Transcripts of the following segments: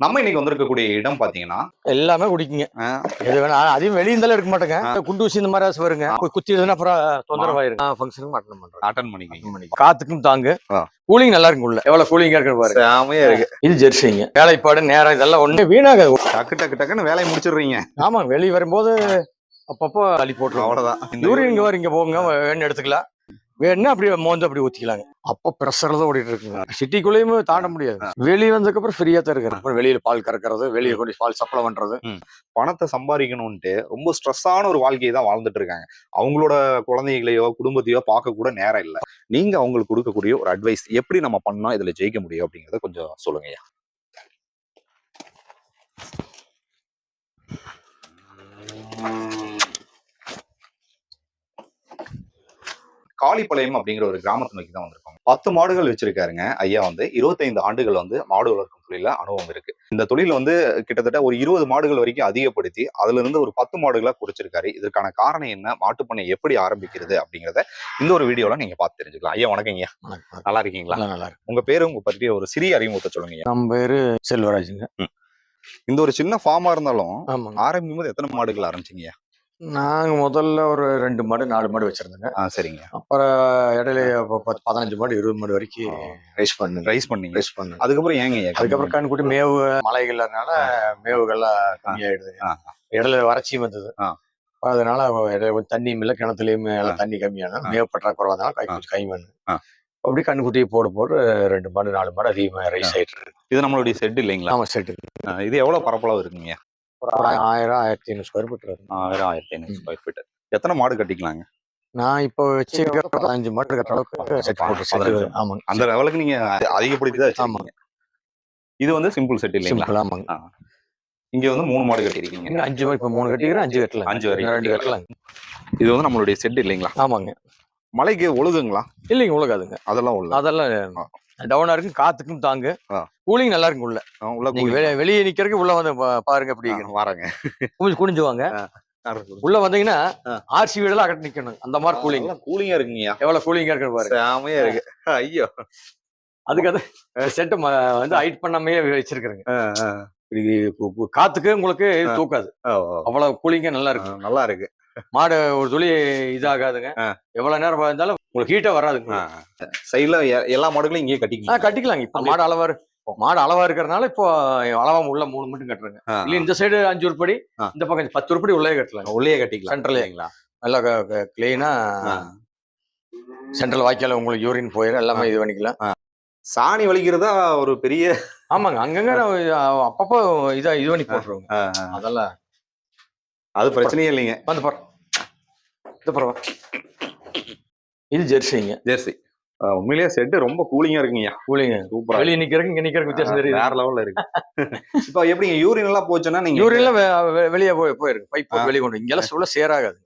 நம்ம இன்னைக்கு வந்திருக்கக்கூடிய இடம் பாத்தீங்கன்னா எல்லாமே குடிக்குங்க. எது வேணா அதையும் வெளிய இருந்தாலும் இருக்க மாட்டேங்க. குண்டு ஊசி இந்த மாதிரி ஏதாச்சும் வருங்க. குத்திடுதுன்னா அப்புறம் தொந்தரவாயிருங்க. ஃபங்க்ஷனுக்கு அட்டன் பண்றேன். அட்டன் பண்ணிக்கிங்க. காத்துக்கும் தாங்கு. கூலிங் நல்லா இருக்கும் உள்ள. எவ்வளவு கூலிங்கா இருக்கு பாருங்க. செமையா இருக்கு. இது ஜெர்சிங்க. வேலைப்பாடு நேரம் இதெல்லாம் ஒண்ணு வீணாகாது. டக்கு டக்கு டக்குன்னு வேலையை முடிச்சிடுறீங்க. ஆமா, வெளிய வரும்போது அப்பப்போ அள்ளி போட்டுருவோம். அவ்வளவுதான். யூரின் இங்க வர இங்க போங்க, வேணும் எடுத்துக்கலாம். வேணும்னா அப்படியே மோந்து அப்படி ஊத்திக்கலாங்க. அப்போ ப்ரெஷர்ல தான் ஓடிட்டு இருக்குங்க. சிட்டிக்குள்ளேயும் தாண்ட முடியாது. வெளியே வந்ததுக்கு அப்புறம் ஃப்ரீயா தான் இருக்கிறேன். அப்புறம் வெளியில பால் கறக்கிறது, வெளியே கொண்டு பால் சப்ளை பண்றது. பணத்தை சம்பாதிக்கணும்ட்டு ரொம்ப ஸ்ட்ரெஸ்ஸான ஒரு வாழ்க்கையை தான் வாழ்ந்துட்டு இருக்காங்க. அவங்களோட குழந்தைகளையோ குடும்பத்தையோ பார்க்க கூட நேரம் இல்லை. நீங்க அவங்களுக்கு கொடுக்கக்கூடிய ஒரு அட்வைஸ் எப்படி நம்ம பண்ணா இதுல ஜெயிக்க முடியும் அப்படிங்கறத கொஞ்சம் சொல்லுங்கய்யா. காளிப்பாளையம் அப்படிங்கிற ஒரு கிராமத்தை நோக்கி தான் வந்திருக்காங்க. 10 மாடுகள் வச்சிருக்காருங்க ஐயா. 25 ஆண்டுகள் மாடு வளர்க்கும் தொழில அனுபவம் இருக்கு. இந்த தொழில கிட்டத்தட்ட ஒரு 20 மாடுகள் வரைக்கும் அதிகப்படுத்தி அதுல இருந்து ஒரு 10 மாடுகளா குறைச்சிருக்காரு. இதற்கான காரணம் என்ன, மாட்டுப்பண்ணை எப்படி ஆரம்பிக்கிறது அப்படிங்கறத இந்த ஒரு வீடியோல நீங்க பார்த்து தெரிஞ்சுக்கலாம். ஐயா வணக்கம் ஐயா. நல்லா இருக்கீங்களா? நல்லா இருக்கு. உங்க பேரு, உங்க பற்றிய ஒரு சிறிய அறிமுகத்தை சொல்லுங்க. நம்ம பேரு செல்வராஜுங்க. இந்த ஒரு சின்ன ஃபார்மா இருந்தாலும் ஆரம்பிக்கும் போது எத்தனை மாடுகள் ஆரம்பிச்சீங்க? நாங்க முதல்ல ஒரு 2 மாடு 4 மாடு வச்சிருந்தோங்க. சரிங்க. அப்புறம் இடையில 15 மாடு 20 மாடு வரைக்கும் ரைஸ் பண்ணீங்க. அதுக்கப்புறம் ஏங்க? அதுக்கப்புறம் கண்ணுக்குட்டி மேவு மலைகள்னால மேவுகள்லாம் கம்மியாயிடுதுங்க. இடையில வறட்சி வந்தது. அதனால இடையில தண்ணியும் இல்லை, கிணத்துலயும் எல்லாம் தண்ணி கம்மியான மேவு பற்றாக்குறை வந்தனால கை மண் அப்படி கண்ணுக்குட்டியை போட்டு 2 மாடு 4 மாடு அதிகமாக ரைஸ் ஆயிட்டு இருக்கு. இது நம்மளுடைய செட் இல்லைங்களா? ஆமா, செட். இது எவ்வளவு பரப்பளவு இருக்குங்க? 1000-1500 ஸ்கொயர் ஃபீட். 1000-1500 square feet. எத்தனை மாடு கட்டிக்கலாங்க? நான் இப்போ வச்சுக்கிற 15 மாடு கட்டுற அளவுக்கு செட் போட்டு. ஆமாங்க, அந்த லெவலுக்கு நீங்க அதிகப்படுத்தி தான் வச்சிருக்கீங்க. இது சிம்பிள் செட் இல்லைங்களா? ஆமாங்க. இங்க 3 மாடு கட்டிருக்கீங்க. 5 மாடு, இப்போ 3 கட்டிக்கிறேன், 5 கட்டலாம். 5 வரைக்கும் 2 கட்டலாம். இது நம்மளுடைய செட் இல்லைங்களா? ஆமாங்க. மலைக்கு ஒழுகுங்களா? இல்லைங்க, ஒழுகாதுங்க. அதெல்லாம் டவுனா இருக்கு. காத்துக்கும் தாங்கு. கூலிங் நல்லா இருக்கு உள்ள. வெளியே நிக்கிறதுக்கு உள்ள வந்து பாருங்க. அப்படி வராங்க, குனிஞ்சுவாங்க. உள்ள வந்தீங்கன்னா ஆர்சி வீடெல்லாம் அகட்டி நிக்கணும். அந்த மாதிரி கூலிங்கா இருக்குங்க. எவ்வளவு கூலிங்கா இருக்கு பாருங்க. செமையா இருக்கு. ஐயோ, அதுக்கு செட்டு ஹைட் பண்ணாமே வச்சிருக்கிறேங்க. காத்துக்கு உங்களுக்கு தூக்காது. அவ்வளவு கூலிங்கா நல்லா இருக்கு. நல்லா இருக்கு. மாடு ஒரு துளி இதாகாதுங்க. எவ்வளவு நேரம் இருந்தாலும் உங்களுக்கு ஹீட்டா வராதுங்க. சைடுல எல்லா மாடுகளையும் இங்கே கட்டிக்கலாங்க. இப்ப மாடு அளவா இருக்கிறதுனால இப்போ அளவா உள்ள 3 மட்டும் கட்டுறேங்க. இல்ல இந்த சைடு 5 உருப்படி, இந்த பக்கம் 10 உருப்படி உள்ளே கட்டலாம். உள்ளே கட்டிக்கலாம். சென்ட்ரல்லைங்களா நல்லா கிளீனா சென்ட்ரல் வாய்க்கால உங்களுக்கு யூரின் போயிடும். எல்லாமே இது பண்ணிக்கலாம். சாணி வலிக்கிறதா ஒரு பெரிய. ஆமாங்க, அங்கங்க அப்பப்போ இது பண்ணி போட்டுருவோங்க. அதெல்லாம் அது பிரச்சனையே இல்லைங்க. இது ஜெர்சிங்க. ஜெர்சி உண்மையிலேயே செட் ரொம்ப கூலிங்கா இருக்குங்க. கூலிங்க சூப்பரா. வெளியே நிக்கிறதுக்கு இங்க நிக்கிறதுக்கு வித்தியாசம் தெரியுது. வேற லெவல்ல இருக்கு. இப்போ எப்படிங்க யூரின் எல்லாம் போச்சுன்னா நீங்க யூரின்லாம் வெளியே போயிருக்கு. பைப் வெளியே கொண்டு இங்கெல்லாம் சொல்ல சேராகாது.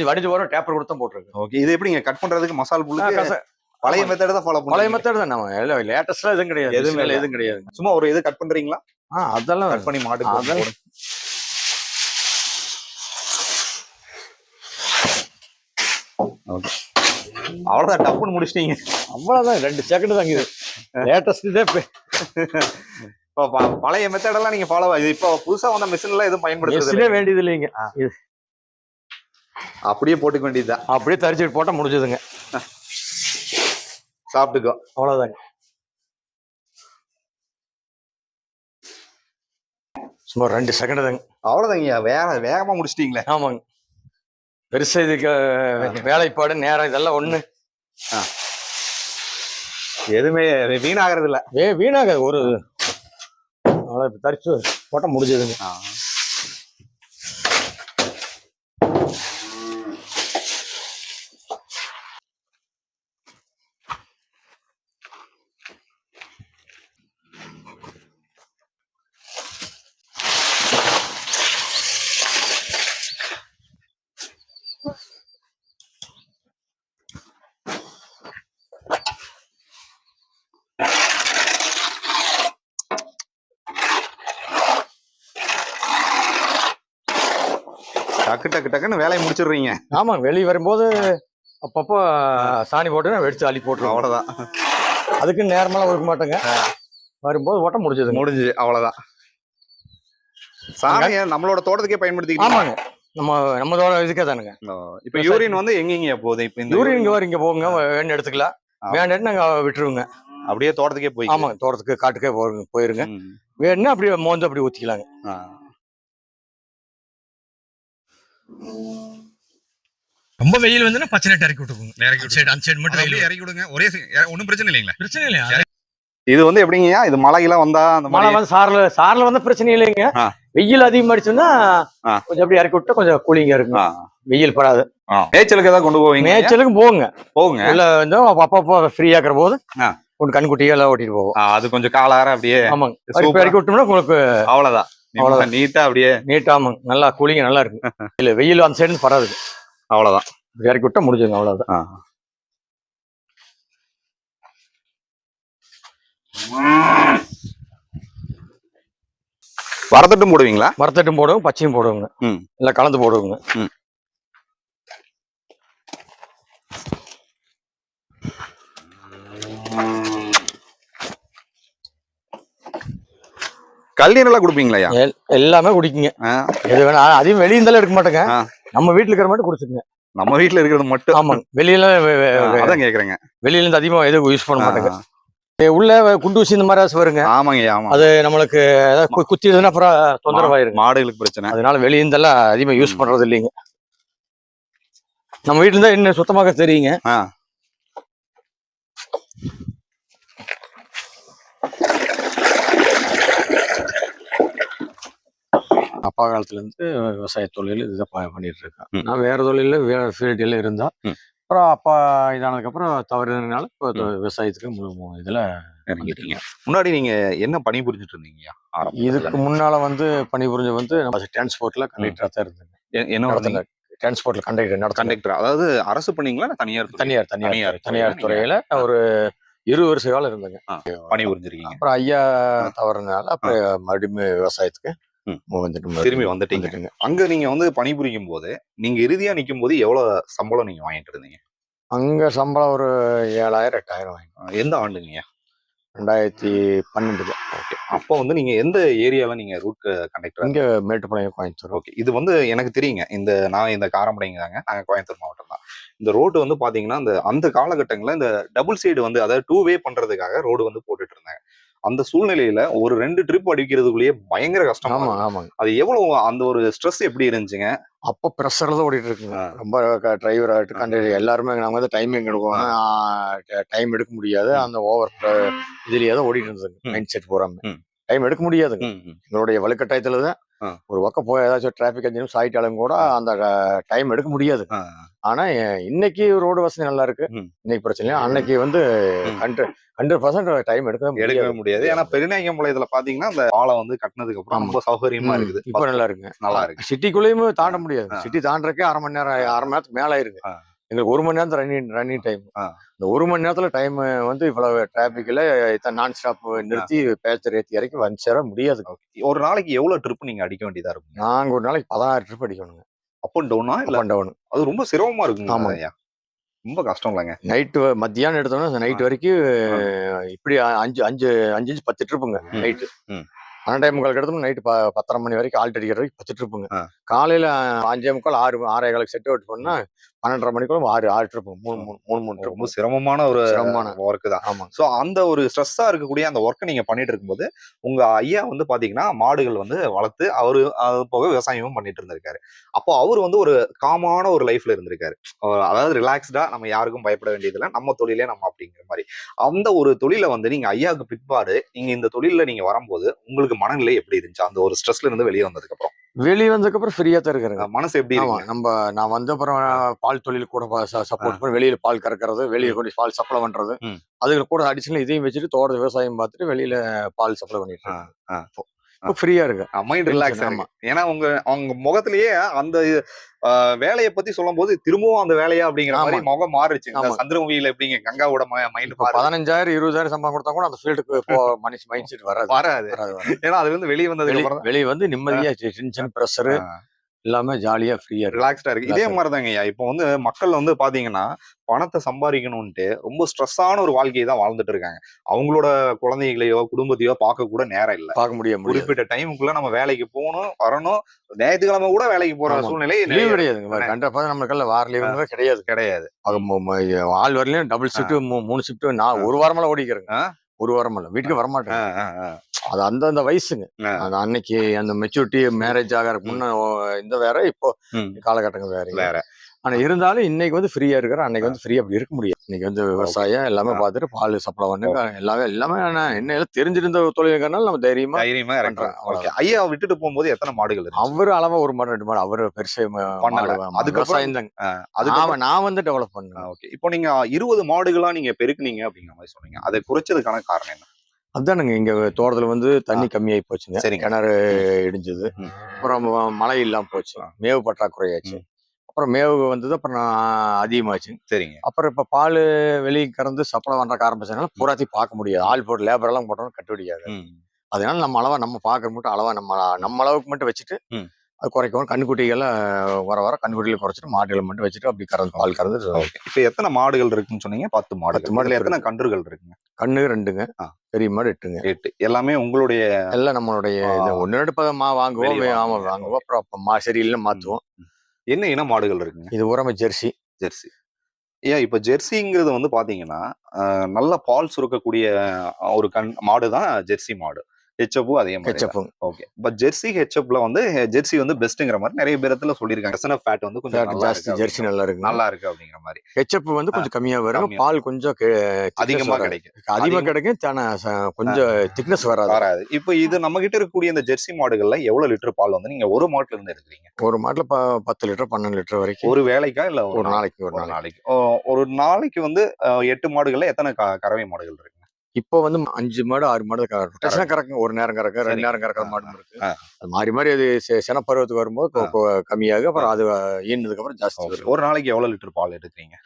வடிஞ்சு வரும். டேப்பர் கொடுத்து தான் போட்டுருக்கு. ஓகே. இது எப்படிங்க கட் பண்றதுக்கு மசால் புல்லு பழைய மெத்தட் தான் ஃபாலோ பண்ணுங்க. பழைய மெத்தட் தான். நம்ம லேட்டஸ்டா எதுவும் கிடையாது. எதுவும் கிடையாது. சும்மா ஒரு இது கட் பண்றீங்களா? அதெல்லாம் கட் பண்ணி மாடு அவ்வளவுதான். டப்புன்னு முடிச்சிட்டீங்க. அவ்வளவுதான். 2 செகண்ட் தாங்க. இது லேட்டஸ்ட் தான். பழைய மெத்தடெல்லாம் நீங்க ஃபாலோ இது இப்போ புதுசா வந்த மிஷின் எல்லாம் எதுவும் பயன்படுத்தவே வேண்டியது இல்லைங்க. அப்படியே போட்டுக்க வேண்டியதுதான். அப்படியே தரிச்சுட்டு போட்டா முடிஞ்சதுங்க. சாப்பிட்டுக்கோ. அவ்வளவுதாங்க. சும்மா 2 செகண்ட் தாங்க. அவ்வளவுதாங்க. வேகமா முடிச்சிட்டீங்களே. ஆமாங்க. பெருசா இதுக்கு வேலைப்பாடு நேரம் இதெல்லாம் ஒண்ணு எதுவுமே வீணாகிறது இல்ல. வீணாகாது. ஒரு அவ்வளவு தரிச்சு போட்டா முடிஞ்சதுங்க. டக்கு டக்கு டக்குன்னு வேலையை முடிச்சிடுறீங்க. ஆமா, வெளியே வரும்போது அப்பப்போ சாணி போட்டு வெடிச்சு அள்ளி போட்டுருவோம். அவ்வளவுதான். அதுக்கு நேரமெல்லாம் ஒதுக்க மாட்டேங்க. வரும்போது ஓட்ட முடிஞ்சதுங்க. முடிஞ்சு அவ்வளவுதான். சாணியை நம்மளோட தோட்டத்துக்கே பயன்படுத்திக்கலாம். ஆமாங்க, நம்ம இதுக்கே தானுங்க. இப்ப யூரின் வந்து எங்கெங்க போகுது? இப்ப இந்த யூரின் இங்க போகுங்க, வேணும் எடுத்துக்கலாம், வேண்டாம் நாங்க விட்டுருவோங்க. அப்படியே தோட்டத்துக்கே போய். ஆமாங்க, தோட்டத்துக்கு காட்டுக்கே போயிருங்க. வேணும்னா அப்படியே மோந்து அப்படி ஊத்திக்கலாங்க. ரொம்ப வெயில் வந்து பச்சை நெட் இறக்கி விட்டுருக்குங்க. அந்த சைடு மட்டும் இறக்கி விடுங்க. ஒரே ஒன்றும் பிரச்சனை இல்லைங்களா? பிரச்சனை இல்லையா? இது வந்து எப்படிங்கய்யா, இது மழையெல்லாம் வந்தா அந்த மழை வந்து சாரல வந்து பிரச்சனை இல்லைங்க. வெயில் அதிகமாயிடுச்சுன்னா கொஞ்சம் அப்படி இறக்கி விட்டா கொஞ்சம் கூலிங்கா இருக்குங்க, வெயில் படாது. மேய்ச்சலுக்கு ஏதாவது கொண்டு போவீங்க? மேய்ச்சலுக்கு போங்க இல்ல வந்து அப்பப்போ ஃப்ரீயா இருக்கிற போது கொஞ்சம் கண்குட்டியா எல்லாம் ஓட்டிட்டு போவோம். அது கொஞ்சம் காலார அப்படியே. ஆமாங்க, இறக்கி விட்டோம்னா உங்களுக்கு அவ்வளவுதான், நீட்டா அப்படியே நீட்டா. ஆமாங்க, நல்லா கூலிங்க நல்லா இருக்கு. இல்ல வெயில் அந்த சைடு படாது, அவ்வளவுதான். இறக்கி விட்டா முடிஞ்சுங்க, அவ்வளவுதான். வரத்தட்டும் போடுவீங்களா? வரத்தட்டும் போடுவோம், பச்சையும் போடுவோங்க, இல்ல கலந்து போடுவோங்க. கல்நீர் எல்லாம் குடுப்பீங்களா? எல்லாமே குடிக்குங்க, எது வேணா. அதையும் வெளியே இருந்தாலும் எடுக்க மாட்டேங்க, நம்ம வீட்டுல இருக்கிற மட்டும் குடிச்சுங்க. நம்ம வீட்டுல இருக்கிறது மட்டும். ஆமாங்க, வெளியில அதான் கேக்குறேங்க. வெளியில இருந்து அதிகமா எதுவும் யூஸ் பண்ண மாட்டேங்க. உள்ள குண்டூசி இந்த மாதிரி வருங்க. ஆமாங்க, ஆமா. அது நம்மளுக்கு குத்திடுதுன்னா அப்புறம் தொந்தரவாயிருங்க, மாடுகளுக்கு பிரச்சனை. அதனால வெளிய இருந்தெல்லாம் அதிகமா யூஸ் பண்றது இல்லைங்க. நம்ம வீட்டுல இருந்தா என்ன சுத்தமாக தெரியுங்க. அப்பா காலத்துல இருந்து விவசாய தொழில் இதுதான் பண்ணிட்டு இருக்கேன். நான் வேற தொழில ஃபீல்டுல இருந்தா அப்புறம் அப்பா இதானதுக்கு அப்புறம் தவறுனால இப்போ விவசாயத்துக்கு இதுல இறங்கிட்டீங்க. முன்னாடி நீங்க என்ன பணி புரிஞ்சுட்டு இருந்தீங்க? இதுக்கு முன்னால வந்து பணி புரிஞ்சு வந்து நம்ம டிரான்ஸ்போர்ட்ல கண்டக்டரா தான் இருந்தேங்க. என்ன டிரான்ஸ்போர்ட்ல கண்டக்டர், அதாவது அரசு பண்ணீங்களா? தனியார் துறையில ஒரு 20 வருஷ காலம் இருந்தேங்க, பணி புரிஞ்சிருக்கீங்க. அப்புறம் ஐயா தவறுனால அப்புறம் மறுபடியும் விவசாயத்துக்கு திரும்பி வந்துட்டீங்க. அங்க நீங்க வந்து பணிபுரியும் போது நீங்க இறுதியா நிக்கும் போது எவ்வளவு சம்பளம் நீங்க வாங்கிட்டு இருந்தீங்க? அங்க சம்பளம் ஒரு 7000 8000 வாங்கி. எந்த ஆண்டுங்க? 2012. ஓகே. அப்போ வந்து நீங்க எந்த ஏரியால நீங்க ரூட் கண்டக்டர்? இங்க மேட்டுப்பாளையம், கோயம்புத்தூர். ஓகே. இது வந்து எனக்கு தெரியுங்க, நான் இந்த காரமடைங்க தாங்க, நாங்க கோயம்புத்தூர் மாவட்டம் தான். இந்த ரோடு வந்து பாத்தீங்கன்னா அந்த காலகட்டங்கள்ல இந்த டபுள் சைடு வந்து அதாவது 2 வே பண்றதுக்காக ரோடு வந்து போட்டுட்டு இருந்தாங்க. அந்த சூழ்நிலையில ஒரு 2 ட்ரிப் அடிக்கிறதுக்குள்ளேயே பயங்கர கஷ்டமா. ஆமாங்க. அது எவ்வளவு அந்த ஒரு ஸ்ட்ரெஸ் எப்படி இருந்துச்சுங்க? அப்போ ப்ரெஷர்ல தான் ஓடிட்டு இருக்குங்க. ரொம்ப டிரைவர் ஆகட்டும், கண்டக்டர் எல்லாருமே நாங்க வந்து டைமிங் எடுக்குவாங்க, டைம் எடுக்க முடியாது. அந்த ஓவர் இதுலயே தான் ஓடிட்டு இருந்ததுங்க, மைண்ட் செட் போறாம டைம் எடுக்க முடியாதுங்க. எங்களுடைய வலுக்கட்டாயத்துல தான் ஒரு பக்கம் போய் ஏதாச்சும் டிராபிக் 5 நிமிஷம் ஆயிட்டாலும் கூட அந்த டைம் எடுக்க முடியாது. ஆனா இன்னைக்கு ரோடு வசதி நல்லா இருக்கு, இன்னைக்கு பிரச்சனை இல்லை. அன்னைக்கு வந்து 100% டைம் எடுக்கவே முடியாது. ஏன்னா பெருநாயக்கம்பாளையத்துல பாத்தீங்கன்னா அந்த பாலம் வந்து கட்டினதுக்கு அப்புறம் ரொம்ப சௌகரியமா இருக்குது. இப்ப நல்லா இருக்கு. சிட்டிக்குள்ளேயுமே தாண்ட முடியாது, சிட்டி தாண்டறதுக்கே அரை மணி நேரத்துக்கு மேல ஆயிருங்க. எங்களுக்கு 1 மணி நேரத்துல ரன்னிங் டைம். இந்த 1 மணி நேரத்துல டைம் வந்து இவ்வளவு டிராபிக்ல நான் ஸ்டாப் நிறுத்தி பேச்சர் ஏத்தி இறக்கி வந்து சேர முடியாது. ஒரு நாளைக்கு எவ்வளவு ட்ரிப் நீங்க அடிக்க வேண்டியதா இருக்கும்? நாங்க ஒரு நாளைக்கு 16 ட்ரிப் அடிக்கணுங்க. அப் அண்ட் டவுனா? Up and down. அது ரொம்ப சிரமமா இருக்குங்க. ஆமாங்க, ரொம்ப கஷ்டம் இல்லைங்க. நைட்டு மத்தியானம் எடுத்தோம்னா நைட் வரைக்கும் இப்படி 5 10 ட்ரிப்புங்க நைட்டு. 12:45 எடுத்தோம்னா நைட்டு 10:30 மணி வரைக்கும் ஆல்ட் அடிக்கிற வரைக்கும் 10 ட்ரிப்புங்க. காலையில 5:45 6:30 செட் அவுட் பண்ணா 12:30 மணிக்குள்ள 6 ட்ரிப்பு, 3 ட்ரிப். ரொம்ப சிரமமான ஒரு ஒர்க் தான். ஆமா. சோ அந்த ஒரு ஸ்ட்ரெஸ்ஸா இருக்கக்கூடிய அந்த ஒர்க்கை நீங்க பண்ணிட்டு இருக்கும்போது உங்க ஐயா வந்து பாத்தீங்கன்னா மாடுகள் வந்து வளர்த்து அவரு அது போக விவசாயமும் பண்ணிட்டு இருந்திருக்காரு. அப்போ அவர் வந்து ஒரு காமான ஒரு லைஃப்ல இருந்திருக்காரு. அதாவது ரிலாக்ஸ்டா நம்ம யாருக்கும் பயப்பட வேண்டியதில்லை, நம்ம தொழிலே நம்ம அப்படிங்கிற மாதிரி. அந்த ஒரு தொழிலை வந்து நீங்க ஐயாவுக்கு பிற்பாடு நீங்க இந்த தொழில நீங்க வரும்போது உங்களுக்கு மனநிலை எப்படி இருந்துச்சு? அந்த ஒரு ஸ்ட்ரெஸ்ல இருந்து வெளியே வந்ததுக்கு அப்புறம் ஃப்ரீயா தான் இருக்கிறேங்க. மனசு எப்படி இருக்கு? நான் வந்து அப்புறம் பால் தொழில் கூட சப்போர்ட் பண்ணி வெளியில பால் கறக்கிறது, வெளியே கொண்டு பால் சப்ளை பண்றது, அதுக்கு கூட அடிஷனல் இதையும் வச்சுட்டு தோட்ட விவசாயம் பார்த்துட்டு வெளியில பால் சப்ளை பண்ணிட்டு இருக்கேன். ஃப்ரீயா இருக்கு, மைண்ட் ரிலாக்ஸ். ஏன்னா அவங்க முகத்திலேயே அந்த வேலையை பத்தி சொல்லும் போது திரும்பவும் அந்த வேலையா அப்படிங்கிற மாதிரி முகம் மாறிச்சு. சந்திரமுகியில எப்படிங்க கங்காவோட மைண்ட் 15,000 20,000 சம்பளம் கொடுத்தா கூட அந்த ஃபீல்டுக்கு மைண்ட் செட் வராது. ஏன்னா அதுல இருந்து வெளியே வந்தது வெளியே வந்து நிம்மதியா டென்ஷன் பிரஷர் எல்லாமே ஜாலியா ஃப்ரீயா இருக்கு. ரிலாக்ஸ்டா இருக்கு. இதே மாதிரிதாங்கய்யா இப்போ வந்து மக்கள் வந்து பாத்தீங்கன்னா பணத்தை சம்பாதிக்கணும்ட்டு ரொம்ப ஸ்ட்ரெஸ்ஸான ஒரு வாழ்க்கையை தான் வாழ்ந்துட்டு இருக்காங்க. அவங்களோட குழந்தைகளையோ குடும்பத்தையோ பார்க்க கூட நேரம் இல்ல. பார்க்க முடியாது. குறிப்பிட்ட டைமுக்குள்ள நம்ம வேலைக்கு போகணும் வரணும். ஞாயிற்றுக்கிழமை கூட வேலைக்கு போற சூழ்நிலை லீவ் கிடையாதுங்க. கண்டிப்பா நம்மளுக்கெல்லாம் வார லீவுங்க கிடையாது. கிடையாது. ஆள் வரலையும் டபுள் ஷிஃப்ட் 3 ஷிஃப்ட் நான் ஒரு வாரமெல்லாம் ஓடிக்கிறேங்க. ஒரு வாரம் இல்ல வீட்டுக்கு வரமாட்டேன். அது அந்த வயசுங்க. அது அன்னைக்கு அந்த மெச்சூரிட்டி மேரேஜ் ஆகிறதுக்கு முன்ன இந்த வேற, இப்போ காலகட்டங்கள் வேற. ஆனா இருந்தாலும் இன்னைக்கு வந்து ஃப்ரீயா இருக்கிற, அன்னைக்கு வந்து ஃப்ரீயா அப்படி இருக்க முடியாது. இன்னைக்கு வந்து விவசாயம் எல்லாமே பார்த்துட்டு பால் சப்ளை பண்ணுங்க எல்லாமே என்ன எல்லாம் தெரிஞ்சிருந்த தொழிலுங்கிறனால நம்ம தைரியமா பண்றோம். ஐயா விட்டுட்டு போகும்போது எத்தனை மாடுகள் இருக்கு? அவரு அளவா 1 மாடு 2 மாடு அவரு பெருசா விவசாயம் தாங்க. நான் வந்து டெவலப் பண்ணேன். இப்போ நீங்க 20 மாடுகளா நீங்க பெருக்குனீங்க அப்படிங்கிற மாதிரி சொன்னீங்க. அதை குறைச்சதுக்கான காரணம் என்ன? அதானுங்க, இங்க தோட்டத்துல வந்து தண்ணி கம்மியாயி போச்சுங்க. கிணறு இடிஞ்சது. அப்புறம் மழை இல்லாம போச்சு. மேவு பற்றாக்குறையாச்சு. அப்புறம் மேவு வந்தது. அப்புறம் அதிகமாச்சு. சரிங்க. அப்புறம் இப்ப பால் வெளியே கறந்து சப்ளை பண்றதுக்கு ஆரம்பிச்சதுனால பூராத்தையும் பார்க்க முடியாது. ஆள் போட்டு லேபர் எல்லாம் போட்டோம்னா கட்டுப்படியாது. அதனால நம்ம அளவா நம்ம பார்க்க மட்டும் அளவா நம்ம அளவுக்கு மட்டும் வச்சுட்டு அது குறைக்கவும். கண்ணுக்குட்டிகளை வர கண்ணுக்குட்டிகளை குறைச்சிட்டு மாடுகளை மட்டும் வச்சுட்டு அப்படி கறந்து பால் கறந்து. இப்ப எத்தனை மாடுகள் இருக்குன்னு சொன்னீங்க? 10 மாடு. 10 மாடுல எத்தனை கன்றுகள் இருக்குங்க? கண்ணு 2ங்க. பெரிய மாடு 8ங்க. 8 எல்லாமே உங்களுடைய? எல்லாம் நம்மளுடைய. 1-2 வாங்குவோம். வாங்குவோம். அப்புறம் சரியில்லை மாத்துவோம். என்ன இன மாடுகள் இருக்குங்க? இது உரமே ஜெர்சி. ஏன் இப்ப ஜெர்சிங்கிறது வந்து பாத்தீங்கன்னா நல்ல பால் சுரக்கக்கூடிய ஒரு மாடு தான் ஜெர்சி மாடு. ஹெச்எப்பும் அதே மாதிரி. ஓகே. பட் ஜெர்சி ஹெச்எப்ல வந்து ஜெர்சி வந்து பெஸ்ட்ங்கிற மாதிரி நிறைய பேரத்துல சொல்லியிருக்காங்க. எஸ்என்எஃப் ஃபேட் வந்து கொஞ்சம் ஜாஸ்தி, ஜெர்சி நல்லா இருக்கு அப்படிங்கிற மாதிரி. ஹெச்எப் வந்து கொஞ்சம் கம்மியா வரும். பால் கொஞ்சம் அதிகமா கிடைக்கும். கொஞ்சம் திக்னஸ் வராது. இப்போ இது நம்ம கிட்ட இருக்கக்கூடிய இந்த ஜெர்சி மாடுகள்ல எவ்வளவு லிட்டர் பால் வந்து நீங்க ஒரு மாட்டுல இருந்து எடுக்கிறீங்க? ஒரு மாட்டுல 10 லிட்டர் 12 லிட்டர் வரைக்கும். ஒரு வேலைக்கா இல்ல ஒரு நாளைக்கு? ஒரு நாளைக்கு வந்து 8 மாடுகள்ல எத்தனை கறவை மாடுகள் இருக்கு? இப்போ வந்து 5 மாடு 6 மாடு கறக்குங்க. ஒரு நேரம் கறக்க 2 நேரம் கறக்கிற மாடு இருக்கு. அது மாறி அது சினப்பருவத்துக்கு வரும்போது கம்மியாக, அப்புறம் அது ஈனதுக்கு அப்புறம் ஜாஸ்தி வரும். ஒரு நாளைக்கு எவ்வளவு லிட்டர் பால் எடுக்கிறீங்க?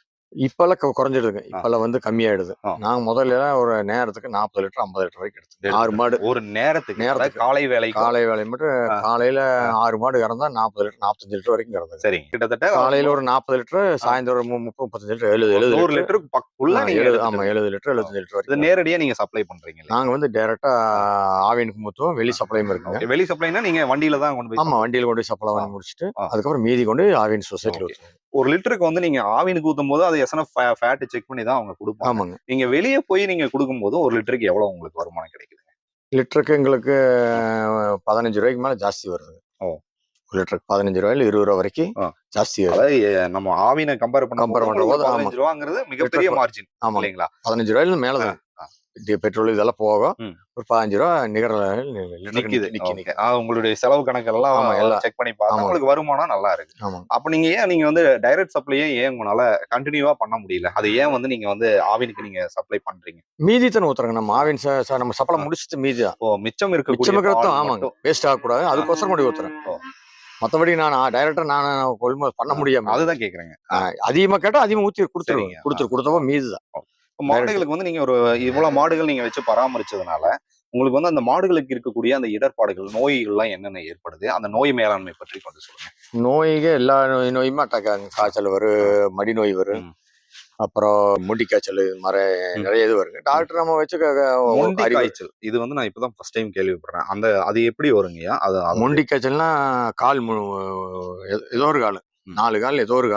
இப்பெல்லாம் குறைஞ்சிடுதுங்க. இப்பெல்லாம் வந்து கம்மியாயிடுது. நாங்க முதல்ல ஒரு நேரத்துக்கு 40 லிட்டர் 50 லிட்டர் வரைக்கும் எடுத்தோம். 6 மாடு ஒரு நேரத்துக்கு. காலை வேலை மட்டும் காலையில 6 மாடு கறந்தா 40 லிட்டர் 45 லிட்டர் வரைக்கும் கறந்தது. சரி. கிட்டத்தட்ட காலையில ஒரு 40 லிட்டர், சாயந்தரம் 30-35 லிட்டர், 70 லிட்டருக்கு பக்கத்துல. 70 லிட்டர் 75 லிட்டர் வரைக்கும் நேரடியா நீங்க சப்ளை பண்றீங்க? நாங்க வந்து டைரக்டா ஆவினுக்கு ஊத்துவோம். வெளி சப்ளையும் இருக்குங்க. வெளி சப்ளைனா நீங்க வண்டியில தான் கொண்டு போய்? ஆமா, வண்டியில கொண்டு போய் சப்ளை பண்ணி முடிச்சுட்டு அதுக்கப்புறம் மீதி கொண்டு ஆவின் சொசைட்டில ஊத்துவோம். ஒரு லிட்டருக்கு வந்து நீங்க ஆவினுக்கு ஊத்தும் போது அது எஸ்என்எஃப் ஃபேட் செக் பண்ணி தான் அவங்க கொடுப்பாங்க. ஆமாங்க. நீங்க வெளியே போய் நீங்க கொடுக்கும்போது ஒரு லிட்டருக்கு எவ்வளவு உங்களுக்கு வருமானம் கிடைக்குது? லிட்டருக்கு எங்களுக்கு 15 ரூபாய்க்கு மேல ஜாஸ்தி வருது. ஒரு லிட்டருக்கு 15 ரூபாயில 20 ரூபா வரைக்கும் ஜாஸ்தி. அதாவது நம்ம ஆவினை கம்பேர் பண்ணும்போது 15 ரூபாங்கிறது மிகப்பெரிய மார்ஜின். ஆமா இல்லைங்களா? 15 ரூபாயில மேலதான் பெட்ரோல் இதெல்லாம் போக ஒரு 15 ரூபா நிகர நிக்குது. உங்களுடைய செலவு கணக்கெல்லாம் செக் பண்ணி பார்த்தா உங்களுக்கு வருமானம் நல்லா இருக்கு. அப்ப நீங்க ஏன் நீங்க வந்து டைரக்ட் சப்ளையே ஏன் உங்களால கண்டினியூவா பண்ண முடியல? அது ஏன் வந்து நீங்க வந்து ஆவினுக்கு நீங்க சப்ளை பண்றீங்க? மீதி தானே ஊத்துறாங்க. நம்ம ஆவின் நம்ம சப்ளை முடிச்சுட்டு மீதி தான் மிச்சம் இருக்கு. ஆமாங்க, வேஸ்ட் ஆகக்கூடாது. அதுக்கோசரம் முடி ஊத்துறேன். மத்தபடி நான் டைரக்டா நான் கொள்முதல் பண்ண முடியாம அதுதான் கேக்குறேங்க. அதிகமா கேட்டா அதிகமா ஊத்தி கொடுத்துருவோம். மீதிதான். மாடுகளுக்கு வந்து நீங்க ஒரு இவ்வளவு மாடுகள் நீங்க வச்சு பராமரிச்சதுனால உங்களுக்கு வந்து அந்த மாடுகளுக்கு இருக்கக்கூடிய அந்த இடர்பாடுகள் நோய்கள்லாம் என்னென்ன ஏற்படுது? அந்த நோய் மேலாண்மை பற்றி கொஞ்சம் சொல்லுங்க. நோய்கள் எல்லா நோயுமே அட்டாக் ஆகுங்க. காய்ச்சல் வரும், மடி நோய் வரும், அப்புறம் முண்டி காய்ச்சல், நிறைய இது வருங்க. டாக்டர் நம்ம வச்சு காய்ச்சல் இது வந்து நான் இப்பதான் ஃபர்ஸ்ட் டைம் கேள்விப்படுறேன். அது எப்படி வருங்கய்யா? அது முண்டி காய்ச்சல்னா கால் ஏதோ ஒரு கால் 4 கால் ஏதோ ஒரு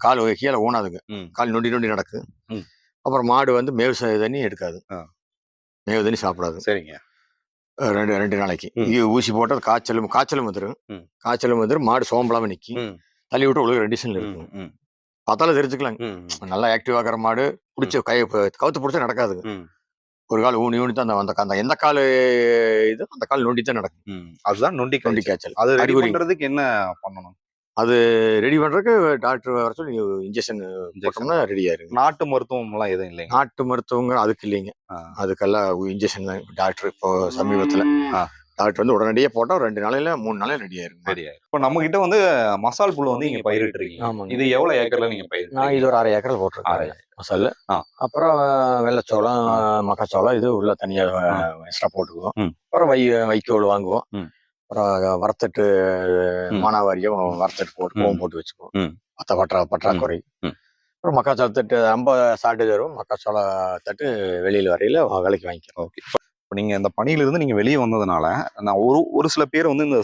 கால் கீழே ஊனாதுங்க. கால் நொண்டி நடக்குது. அப்புறம் மாடு வந்து மேவு தண்ணி எடுக்காது, மேவு தண்ணி சாப்பிடாது. சரிங்க. 2 நாளைக்கு ஊசி போட்டது காய்ச்சலும் வந்துடும். மாடு சோம்பலாம நிக்கி தள்ளி விட்டு ஒழுங்கு ரெடிஷன்ல இருக்கும். பார்த்தாலும் தெரிஞ்சுக்கலாங்க. நல்லா ஆக்டிவ் ஆகிற மாடு பிடிச்ச கவுத்து பிடிச்சா நடக்காதுங்க. ஒரு கால் ஊனி தான் அந்த எந்த கால் இது அந்த கால் நொண்டி தான் நடக்கும். அதுதான் நொண்டி காய்ச்சல். அது ரெடி பண்றதுக்கு என்ன பண்ணணும்? அது ரெடி பண்றதுக்கு டாக்டர் வர சொல்லி இன்ஜெக்ஷன் போட்டோம்னா ரெடி ஆயிருங்க. நாட்டு மருத்துவம் எல்லாம் எதுவும் இல்லைங்க? நாட்டு மருத்துவங்க அதுக்கு இல்லைங்க. அதுக்கெல்லாம் இன்ஜெக்ஷன் தான். டாக்டர் இப்போ சமீபத்துல டாக்டர் வந்து உடனடியே போட்டா 2 நாளையில 3 நாளைல ரெடி ஆயிருங்க. இப்போ நம்ம கிட்ட வந்து மசால் புல் வந்து நீங்க பயிரிட்டு இருக்கீங்க. இது எவ்வளவு ஏக்கர்ல நீங்க பயிர்? நான் இது ஒரு 1/2 ஏக்கர்ல போட்டிருக்கேன் மசால். அப்புறம் வெள்ளைச்சோளம், மக்காச்சோளம் இது உள்ள தனியா எக்ஸ்ட்ரா போட்டுக்குவோம். அப்புறம் வைக்கோல் வாங்குவோம். அப்புறம் வறுத்துட்டு ம். மானாவாரியும் வறுத்துட்டு போட்டு ம். கோவம் போட்டு வச்சுக்குவோம். ம். பற்றாக்குறை. ம். அப்புறம் மக்காச்சோள தட்டு ரொம்ப ஷார்ட்டேஜ் வரும். மக்காச்சோள தட்டு வெளியில வரையில விலைக்கு வாங்கிக்கிறோம். ஓகே. இப்ப நீங்க இந்த பணியிலிருந்து நீங்க வெளிய வந்ததுனால, நான் ஒரு ஒரு சில பேர் வந்து இந்த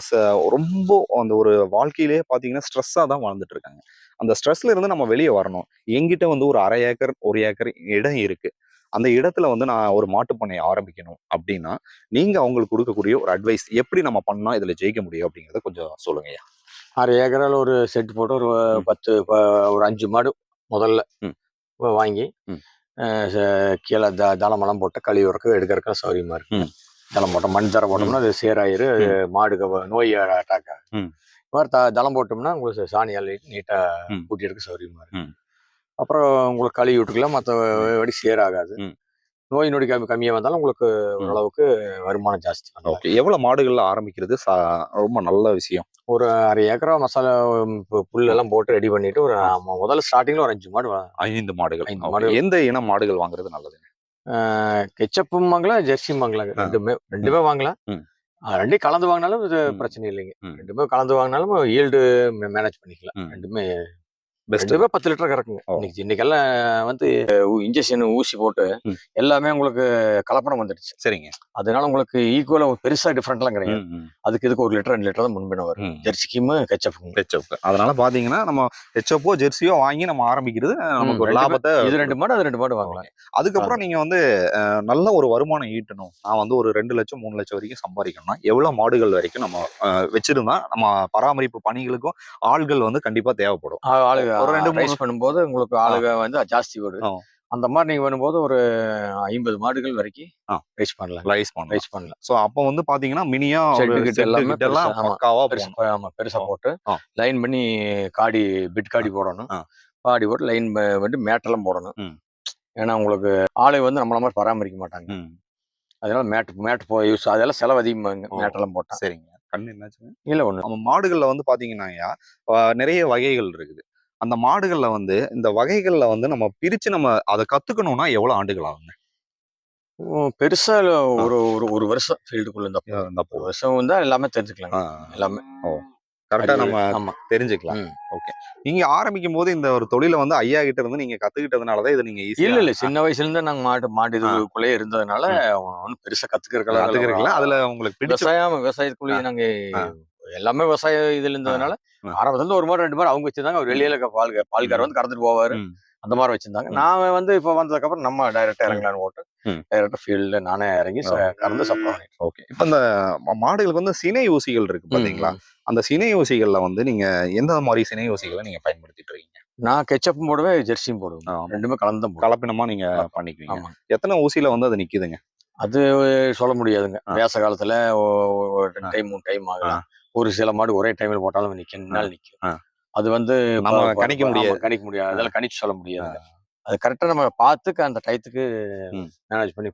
ரொம்ப அந்த ஒரு வாழ்க்கையிலேயே பார்த்தீங்கன்னா, ஸ்ட்ரெஸ்ஸா தான் வாழ்ந்துட்டு இருக்காங்க. அந்த ஸ்ட்ரெஸ்ல இருந்து நம்ம வெளிய வரணும். என்கிட்ட வந்து ஒரு 1/2 ஏக்கர், 1 ஏக்கர் இடம் இருக்கு. அந்த இடத்துல வந்து நான் ஒரு மாட்டுப் பண்ணை ஆரம்பிக்கணும் அப்டின்னா, நீங்க அவங்களுக்கு குடுக்கக்கூடிய ஒரு அட்வைஸ் எப்படி நம்ம பண்ணா இதுல ஜெயிக்க முடியும் அப்படிங்கிறத கொஞ்சம் சொல்லுங்கய்யா. 1/2 ஏக்கரால ஒரு செட் போட்டு ஒரு ம். 10 ஒரு 5 மாடு முதல்ல ம். வாங்கி ம். அ ச கீழ தளமெல்லாம் போட்டு கழுவி எடுக்கறதுக்கு சௌகரியமா இருக்குங்க. ம். தளம் போட்டோம். மண் தரை ம். போட்டோம்னா அது சேராயிரும். அது ம். மாடுக்கு நோய் அட்டாக் ஆகும். ம். இந்த மாரி தளம் போட்டோம்னா உங்களுக்கு சாணி அள்ளிட்டு நீட்டா ம். கூட்டி எடுக்க சௌகரியமா இருக்கும். ம். அப்புறம் உங்களுக்கு கழுவி விட்டுக்கலாம். மத்தபடி சேராகாது. ம். நோய் நொடி கம்மியா வந்தாலும் உங்களுக்கு ம். ஓரளவுக்கு வருமானம் ஜாஸ்தி பண்ணலாம். ஓகே. எவ்வளவு மாடுகள்ல ஆரம்பிக்கிறது ரொம்ப நல்ல விஷயம். ஒரு 1/2 ஏக்கரா மசாலா புல்லெல்லாம் போட்டு ரெடி பண்ணிட்டு ஒரு ஆ. முதல்ல ஸ்டார்ட்டிங்ல ஒரு 5 மாடு 5 மாடுகள். 5 ஓகே. மாடுகள். எந்த இன மாடுகள் வாங்குறது நல்லதுங்க? கெச்சப்பும் வாங்கலாம், ஜெர்சியும் வாங்கலாங்க. ஆ. 2மே ம். 2மே வாங்கலாம். ம். 2யும் கலந்து வாங்குனாலும் இது ம். பிரச்சனை இல்லைங்க. ம். 2மே கலந்து வாங்குனாலும் ஈல்டு மேனேஜ் பண்ணிக்கலாம். ம். 2மே பெஸ்ட். 2மே 10 லிட்டர் கறக்குங்க. ஓ. இன்னைக்கெல்லாம் வந்து இன்ஜெக்ஷன் ஊசி போட்டு ம். எல்லாமே உங்களுக்கு கலப்படம் வந்துடுச்சு. சரிங்க. அதனால உங்களுக்கு ஈக்குவலா பெருசா டிஃபரெண்ட்லாம் கிடையாது. ம். ம். இதுக்கு 1 லிட்டர் 2 லிட்டர் தான் முன்பின வரும். ம். ஜெர்சிக்கும் கெச்சப்புக்கும். ஹெச்எஃப். அதனால பார்த்தீங்கன்னா, நம்ம ஹெச்எஃப்போ, ஜெர்சியோ வாங்கி நம்ம ஆரம்பிக்கிறது நமக்கு ஒரு 2 லாபத்த இது 2 குடுக்கும். மாடு, அது 2 மாடு வாங்கலாம். ஓகே. அதுக்கப்புறம் நீங்க வந்து நல்ல ஒரு வருமானம் ஈட்டணும். நான் வந்து ஒரு 2,00,000 3,00,000 வரைக்கும் சம்பாதிக்கணும்னா, எவ்வளவு மாடுகள் வரைக்கும் நம்ம வச்சிருந்தா, நம்ம பராமரிப்பு பணிகளுக்கும் ஆள்கள் வந்து கண்டிப்பா தேவைப்படும். ஆளுக ஒரு 2, 3 ரைஸ் பண்ணும்போது உங்களுக்கு ஆ. ஆளுக வந்து ஜாஸ்தி வரும். ஆ. அந்த மாரி நீங்க பண்ணும்போது ஒரு 50 மாடுகள் வரைக்கும் ஆ. ரைஸ் பண்ணலாம். ரைஸ் பண்ணலாம். ரைஸ் பண்ணலாம். ஸோ அப்போ வந்து பார்த்தீங்கன்னா, மினியா ஒரு ஷெட்டு கிட்ட செட்டு எல்லாமே பெருசா. கிட்டலாம் ஆமா. பக்காவா பெருசா போடணும். ஆமா. பெருசா ஓ. போட்டு ஆ. லைன் பண்ணி பிட் ஆ. காடி போடணும். ஆ. காடி போட்டு லைன் வந்து மேட்டெல்லாம் போடணும். ம். ஏன்னா உங்களுக்கு ஆளுங்க வந்து நம்மள மாரி பராமரிக்க மாட்டாங்க. ம். அதனால மேட் யூஸ் அதெல்லாம் செலவு அதிகமாங்க ஓ. மேட்டெல்லாம் போட்டா. சரிங்க. கண்ணு என்னாச்சுங்க? இல்ல ஒண்ணு. நம்ம மாடுகள்ல வந்து பாத்தீங்கன்னாய்யா, நெறைய வகைகள் இருக்குது. அந்த மாடுகள்ல வந்து, இந்த வகைகள்ல வந்து நம்ம பிரிச்சு நம்ம அத கத்துக்கணும்னா எவ்வளவு ஆண்டுகள் ஆகுங்க? பெருசா ஆ. ஒரு ஒரு 1 வருஷம் ஃபீல்டுக்குள்ள இருந்தா போதும். இருந்தா 1 போதும். வருஷம் இருந்தா எல்லாமே தெரிஞ்சுக்கலாங்க. ஆ. எல்லாமே. ஓ. கரெக்ட்டா அடி நம்ம ஆமா. தெரிஞ்சுக்கலாம். ம். ஓகே. நீங்க ஆரம்பிக்கும்போது இந்த ஒரு தொழில வந்து ஐயா கிட்ட இருந்து நீங்க கத்துக்கிட்டதுனால தான் இத நீங்க ஈஸியா இல்ல. சின்ன வயசுலேருந்தே நாங்க மாட்டு ஆ. இதுக்குள்ளேயே இருந்ததுனால, ம். ஒண்ணும் பெருசா கத்துக்கிறதுக்கெல்லாம் கத்துக்கிறீங்களா? அதுல உங்களுக்கு பிடிச்ச ஆ. விவசாயத்துக்குள்ளேயே நாங்க ஆ. எல்லாமே விவசாய இதுல ஆ. இருந்ததுனால, அ. ஆரம்பத்துல 1 மாடு 2 மாடு அவங்க வச்சிருந்தாங்க. அவர் ம். வெளியில பால்காரர் ம். வந்து கறந்துட்டு போவாரு. ம். அந்த மாரி வச்சிருந்தாங்க. ம். நான் வந்து இப்ப வந்ததுக்கப்புறம் நம்ம டைரக்ட்டா ம். இறங்கலான்னு போட்டு, ம். டைரக்ட்டா ஃபீல்ட்ல நானே இறங்கி ஓ. கறந்து சப்ளை பண்ணிட்டு ஓகே. இப்ப இந்த மாடுகளுக்கு வந்து சினை ஊசிகள் இருக்கு ம், பாத்தீங்களா? ம். அந்த சினை ஊசிகள்ல வந்து நீங்க எந்த மாரி சினை ஊசிகள நீங்க பயன்படுத்திட்டு இருக்கீங்க? நான் கெச்சப்பும் போடுவேன், ஜெர்சியும் போடுவேன். ஆமா. 2மே கலந்து தான் போடுவேன். கலப்பினமா நீங்க கலப்படம். பண்ணிக்குவீங்க. ஆமாங்க. எத்தன ஊசியில வந்து அது நிக்குதுங்க? அது சொல்ல முடியாதுங்க. ஆ. வேச காலத்துல ஒரு ஆ. 2 டைம் 3 டைம் ஆ. ஆகலாம். ஒரு சில மாடு ஒரே டைம்ல போட்டாலும் ஆ. நிக்கும். ஆ. அது வந்து நம்ம கணிக்க ஆமா முடியாது. கணிக்க முடியாது. ஆ. அதெல்லாம் கணிச்சு சொல்ல ஆ. முடியாதுங்க. அது கரெக்ட்டா நம்ம பார்த்து அந்த டயத்துக்கு ம். மேனேஜ் பண்ணி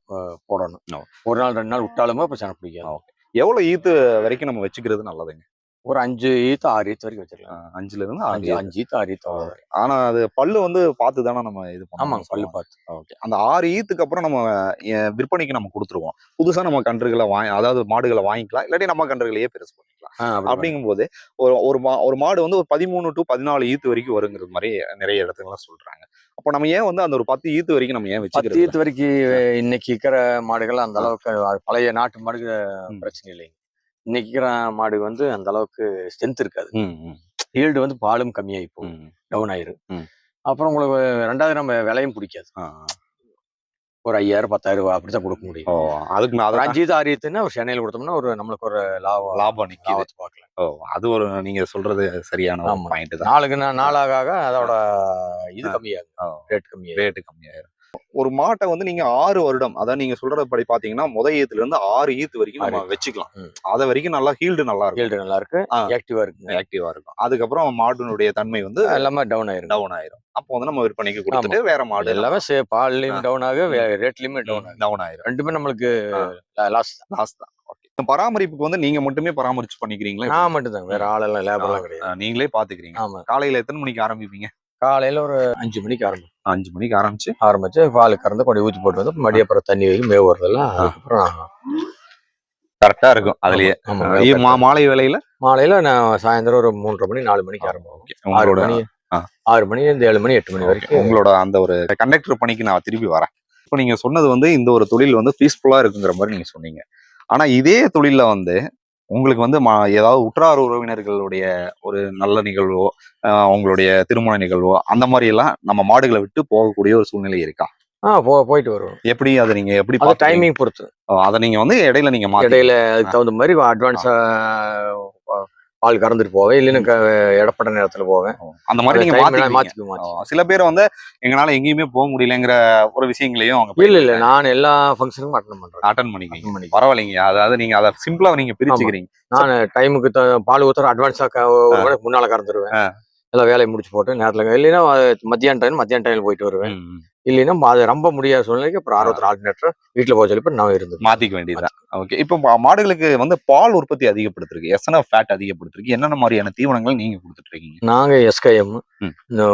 போடணும். ஓ. 1 நாள் 2 நாள் விட்டாலுமே பிரச்சனை பிடிக்காது. ஓகே. எவ்வளோ ஈத்து வரைக்கும் நம்ம வச்சுக்கிறது நல்லதுங்க? ஒரு 5 ஈத்து 6 ஈத்து வரைக்கும் வச்சிருக்கலாம். 5ல இருந்து 6 ஈத்து. 5 ஈத்து 6 ஈத்து அவ்வளவுதான். ஆனா அது பல்லு வந்து பார்த்து தானே நம்ம இது ஆமாங்க பண்ணணும்னு பல்லு சொல்லுவாங்க. பார்த்து. ஓகே. அந்த 6 ஈத்துக்கு அப்புறம் நம்ம விற்பனைக்கு நம்ம குடுத்துருவோம். புதுசா நம்ம கன்றுகள அதாவது மாடுகள வாங்கிக்கலாம். இல்லாட்டி நம்ம கன்றுகளையே பெருசு பண்ணிக்கலாம். அப்படி பண்ணலாம். அப்படிங்கும்போது ஒரு மாடு வந்து ஒரு 13 டூ 14 ஈத்து வரைக்கும் வருங்கிறது மாரி நெறைய இடத்துலலாம் சொல்றாங்க. அப்ப நம்ம ஏன் வந்து அந்த ஒரு 10 ஈத்து வரைக்கும் நம்ம ஏன் 10 வச்சுக்கிறது இல்ல? ஈத்து வரைக்கும் இன்னைக்கு இருக்கிற மாடுகள் அந்த ஆ. அளவுக்கு பழைய நாட்டு மாடுக்கு ம். பிரச்சனை இல்லைங்க. இன்னைக்கு இருக்கிற மாடு வந்து அந்த அளவுக்கு ஸ்ட்ரென்த் இருக்காது. ம். ம். ஈல்டு வந்து பாலும் கம்மியாகி போகும். ம். டவுன் ஆயிரும். ம். அப்புறம் உங்களுக்கு 2வது நம்ம விலையும் பிடிக்காது. ஆ. ஒரு 5,000 10,000 அப்படித்தான் கொடுக்க முடியும். ஓ! அதுக்கு நான் ஒரு அத 5 ஈத்து 6 ஈத்துன்னா ஒரு சென்னையில கொடுத்தோம்னா நம்மளுக்கு ஒரு லாபம் நிக்குது. லாபத்தை பார்க்கலாம். ஓ! அது ஒரு நீங்க சொல்றது சரியான ஒரு ஆமா. பாயிண்ட் தான். நாளுக்கு ஆ. நாள் ஆக அதோட இது ஆ. கம்மியாகும். ஓ! ரேட் கம்மியாகும். ரேட் கம்மியாயிரும். ஒரு மாட்ட வந்து நீங்க 6 வருடம், அதாவது நீங்க சொல்றபடி பார்த்தீங்கன்னா, ஈத்துல இருந்து 6 ஈத்து வரைக்கும் 6 நம்ம ஈத்து. வச்சுக்கலாம். ம். அது வரைக்கும் நல்லா ஹீல்டு நல்லா இருக்கும். ஈல்டு நல்லா இருக்கு. ஆ. ஆக்டிவா இருக்குங்க. ஆக்டிவா இருக்கும். அதுக்கப்புறம் மாட்டினுடைய தன்மை வந்து எல்லாமே டவுன் ஆயிருங்க. டவுன் ஆயிரும். அப்போ வந்து நம்ம விற்பனைக்கு ஆமா. குடுத்துட்டு வேற மாடு எல்லாமே நம்ம ஆ. பால்லயும் டவுன் ஆகும். ம். ரேட்லயுமே டவுன் ஆகும். டவுன் ஆயிரும். 2மே நம்மளுக்கு ஆ. லாஸ் தான். லாஸ் தான். ஓகே. இந்த பராமரிப்புக்கு வந்து நீங்க மட்டுமே பராமரிச்சு பண்ணிக்கிறீங்களா? எப்படி? நான் மட்டும் தாங்க. வேற ஆளெல்லாம் லேபர்லாம் கிடையாது. நீங்களே பார்த்துக்கிறீங்க. ஆமா. காலையில எத்தன மணிக்கு ஆரம்பிப்பீங்க? காலையில ஒரு 5 மணிக்கு 5 மணிக்கு ஆரம்பிச்சு ஆரம்பிச்சு பால் கறந்து கொண்டு ஊத்தி போட்டு வந்து ஆ. மறுபடியும் அப்புறம் தண்ணி வைக்கும் மேவு வருதெல்லாம் ஆ. அதுக்கப்புறம் கரெக்டா இருக்கும் அதுலயே. ஆமா, மேவு correct ஆ மாலை வேளையில மாலையில நான் சாயந்தரம் ஒரு 3:30 மணி 4 மணிக்கு ஆரம்பம். 6 உங்களோட மணி ஆ. 6 மணிலேருந்து 7 மணி 8 மணி வரைக்கும். உங்களோட அந்த ஒரு கண்டக்டர் பணிக்கு நான் திருப்பி வரேன். இப்போ நீங்க சொன்னது வந்து இந்த ஒரு தொழில் வந்து பீஸ்ஃபுல்லா இருக்குங்கிற மாதிரி நீங்க சொன்னீங்க. ஆனா இதே தொழில்ல வந்து உங்களுக்கு வந்து ஏதாவது உற்றார் உறவினர்களுடைய ஒரு நல்ல நிகழ்வோ, அவங்களுடைய திருமண நிகழ்வோ அந்த மாதிரி எல்லாம் நம்ம மாடுகளை விட்டு போகக்கூடிய ஒரு சூழ்நிலை இருக்கா? போயிட்டு வருவோம். எப்படி அதை நீங்க எப்படி அது பாத்துக்கிறீங்க? டைமிங் பொறுத்து. அதை நீங்க வந்து இடையில நீங்க இடையில அதுக்கு தகுந்த மாதிரி அட்வான்ஸா பால் கறந்துட்டு போவேன். இல்லைன்னா இடப்பட்ட நேரத்துல போவேன். அந்த மாதிரி நீங்க மாத்திக்குவோம். சில பேர் வந்து எங்களால எங்கேயுமே போக முடியலங்கிற ஒரு விஷயங்களையும் அவங்க இல்ல நான் எல்லா ஃபங்க்ஷனுக்கும் அட்டன் பண்ணிக்குவீங்க. பரவாயில்லைங்க. அதாவது நீங்க அதை சிம்பிளா நீங்க பிரிச்சுக்கிறீங்க. நான் டைமுக்கு பால் ஊத்துற அட்வான்ஸா முன்னால கறந்துருவேன். எல்லாம் வேலையை முடிச்சு போட்டு நேரத்துல இல்லைன்னா மத்தியான டைம்ல போயிட்டு வருவேன். இல்லைன்னா அது ரொம்ப முடியாத சூழ்நிலைக்கு அப்புறம் ஆல்டர்னேட்டர் வீட்டுல போக சொல்லி நான் இருந்து மாத்திக்க வேண்டியதுதான். ஓகே. இப்போ மாடுகளுக்கு வந்து பால் உற்பத்தி அதிகப்படுத்துறதுக்கு எஸ்என்எஃப் ஃபேட் அதிகப்படுத்துறதுக்கு என்னென்ன மாதிரியான தீவனங்கள் நீங்க கொடுத்துட்டு இருக்கீங்க? நாங்க எஸ்கேஎம், இந்த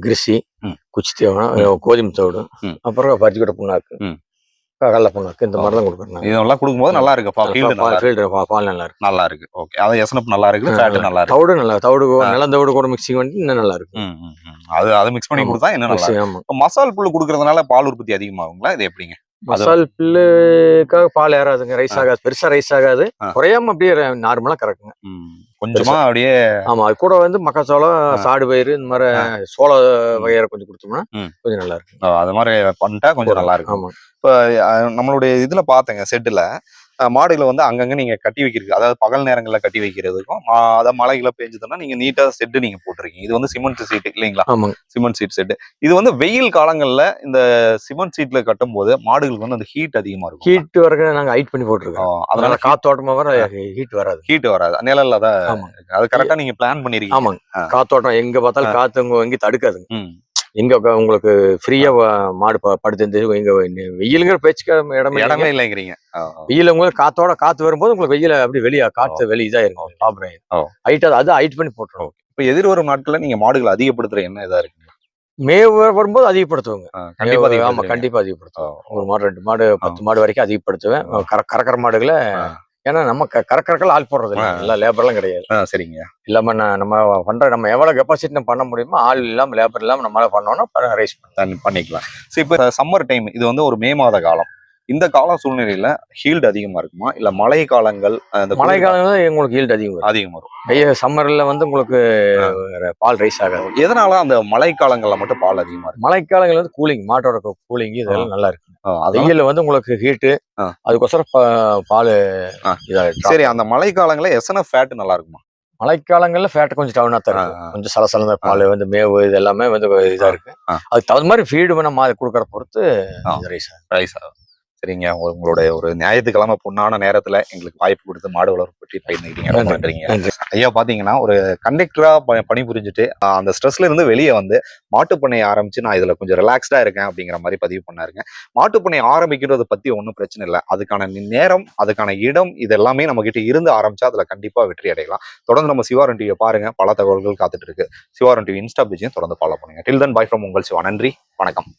கிரிசி, குச்சி தீவனம், கோதுமை தவிடு, அப்புறம் பருத்திக்கொட்டை புண்ணாக்கு, கடலை புண்ணாக்கு, இந்த மாதிரி தான் கொடுக்குறேன். இதெல்லாம் கொடுக்கும்போது நல்லா இருக்கு. பால் நல்லா இருக்கு. நல்லா இருக்கு. ஓகே. அது எஸ்என்எஃப் நல்லா இருக்கு, ஃபேட் நல்லா இருக்கு. தவிடு நல்லா நிலந்தவிடு கூட மிக்சிங் பண்ணி இன்னும் நல்லா இருக்கு. அது மிக்ஸ் பண்ணி கொடுத்தா என்ன நல்லா இருக்கு. மசால் புல்லு கொடுக்கறதுனால பால் உற்பத்தி அதிகமாகுங்களா? இது எப்படிங்க? மசால் புல்லுக்காக பால் ஏறாதுங்க, ரைஸ் ஆகாது, பெருசா ரைஸ் ஆகாது, குறையாம அப்படியே நார்மலா கறக்குங்க. கொஞ்சமா அப்படியே. ஆமா, அது கூட வந்து மக்காச்சோளம், சாடு பயிறு, இந்த மாதிரி சோள வகையரை கொஞ்சம் கொடுத்தோம்னா கொஞ்சம் நல்லா இருக்கு. அது மாதிரி பண்ணிட்டா கொஞ்சம் நல்லா இருக்கும். ஆமா. இப்ப நம்மளுடைய இதுல பாத்தேங்க செட்டுல மாடுகளை வந்து அங்கங்க நீங்க கட்டி வைக்கிறது, அதாவது பகல் நேரங்கள்ல கட்டி வைக்கிறதுக்கும், அதாவது மழைகளை பெஞ்சதுன்னா நீங்க நீட்டா செட்டு நீங்க போட்டிருக்கீங்க. இது வந்து சிமெண்ட் சீட் இல்லைங்களா? Cement sheet set. இது வந்து வெயில் காலங்கள்ல இந்த சிமெண்ட் சீட்ல கட்டும் போது மாடுகளுக்கு வந்து அந்த ஹீட் அதிகமா இருக்கும். ஹீட் வரைக்கும் நாங்க ஹைட் பண்ணி போட்டிருக்கோம். அதனால காத்தோட்டமா வர ஹீட் வராது. நிழல்ல தான் அது கரெக்டா நீங்க பிளான் பண்ணிருக்கீங்க. ஆமாங்க. காத்தோட்டம் எங்க பார்த்தாலும் காத்து எங்கேயும் தடுக்காதுங்க. எங்க உங்களுக்கு ஃப்ரீயா மாடு படுத்து எங்க வெயிலுங்கிற பேச்சுக்கு இடமே இல்லைங்கிறீங்க. வெயில் உங்களுக்கு காத்து வரும்போது உங்களுக்கு வெயில அப்படி வெளியே காத்து வெளியே இருக்கும். அது ஹைட் பண்ணி போட்டுரும். இப்ப எதிர்வரும் நாட்கள்ல நீங்க மாடுகளை அதிகப்படுத்துற என்ன இதா இருக்கு? மேவு வரும்போது அதிகப்படுத்துவாங்க. கண்டிப்பா அதிகப்படுத்துவோம். ஒரு மாடு 2 மாடு 10 மாடு வரைக்கும் அதிகப்படுத்துவேன். கறக்கிற மாடுகளை, ஏன்னா நம்ம கறக்கறக்கெல்லாம் ஆள் போடுறது இல்லை, எல்லா லேபர்லாம் கிடையாது. சரிங்க. இல்லாம நம்ம எவ்வளவு கெப்பாசிட்டி பண்ண முடியுமோ ஆள் இல்லாம லேபர் இல்லாம நம்மளால பண்ணோம்னா ரைஸ் பண்ணிக்கலாம். சரி, இப்ப சம்மர் டைம், இது வந்து ஒரு மே மாத காலம். இந்த கால சூழ்நிலையில ஹீல்டு அதிகமா இருக்குமா, இல்ல மழை காலங்கள்? மழை காலங்கள் உங்களுக்கு ஹீல்டு அதிகம் வரும். சம்மர்ல வந்து உங்களுக்கு பால் ரைஸ் ஆகாது. எதனால அந்த மழை காலங்கள்ல மட்டும் பால் அதிகமா இருக்கு? மழை காலங்கள் வந்து கூலிங், மாட்டோட கூலிங் இதெல்லாம் நல்லா இருக்கு. வெயில்ல வந்து உங்களுக்கு ஹீட்டு, அதுக்கோசரம் பால் இதாயிடும். சரி, அந்த மழை காலங்கள்ல எஸ்என்எஃப் ஃபேட் நல்லா இருக்குமா? மழைக்காலங்கள்ல ஃபேட் கொஞ்சம் டவுனா தான் இருக்கும். கொஞ்சம் சலசலந்த பால் வந்து மேவு இது எல்லாமே வந்து இதா இருக்கு. அதுக்கு தகுந்த மாதிரி ஃபீடு நம்ம கொடுக்கற பொறுத்து ரைஸ் ஆகும். சரிங்க. உங்களுடைய ஒரு ஞாயிற்றுக்கிழமை பொண்ணான நேரத்துல எங்களுக்கு வாய்ப்பு கொடுத்து மாடு வளர்ப்பு பற்றி பயிர்ந்துக்கிட்டீங்க. ரொம்ப நன்றிங்க. ஐயா, பாத்தீங்கன்னா ஒரு கண்டக்டரா பணிபுரிஞ்சுட்டு அந்த ஸ்ட்ரெஸ்ல இருந்து வெளியே வந்து மாட்டுப்பண்ணை ஆரம்பிச்சு நான் இதுல கொஞ்சம் ரிலாக்ஸ்டா இருக்கேன் அப்படிங்கிற மாதிரி பதிவு பண்ணாருங்க. மாட்டுப்பண்ணை ஆரம்பிக்கிறத பத்தி ஒன்றும் பிரச்சனை இல்லை. அதுக்கான நேரம், அதுக்கான இடம், இது எல்லாமே நம்ம கிட்ட இருந்து ஆரம்பிச்சா அதுல கண்டிப்பா வெற்றி அடையலாம். தொடர்ந்து நம்ம சிவாரன் டிவியை பாருங்க, பல தகவல்கள் காத்துட்டு இருக்கு. சிவாரன் டிவி இன்ஸ்டா பேஜையும் தொடர்ந்து ஃபாலோ பண்ணுங்க. டில் தென் பை ஃப்ரம் உங்கள் சிவா. நன்றி, வணக்கம்.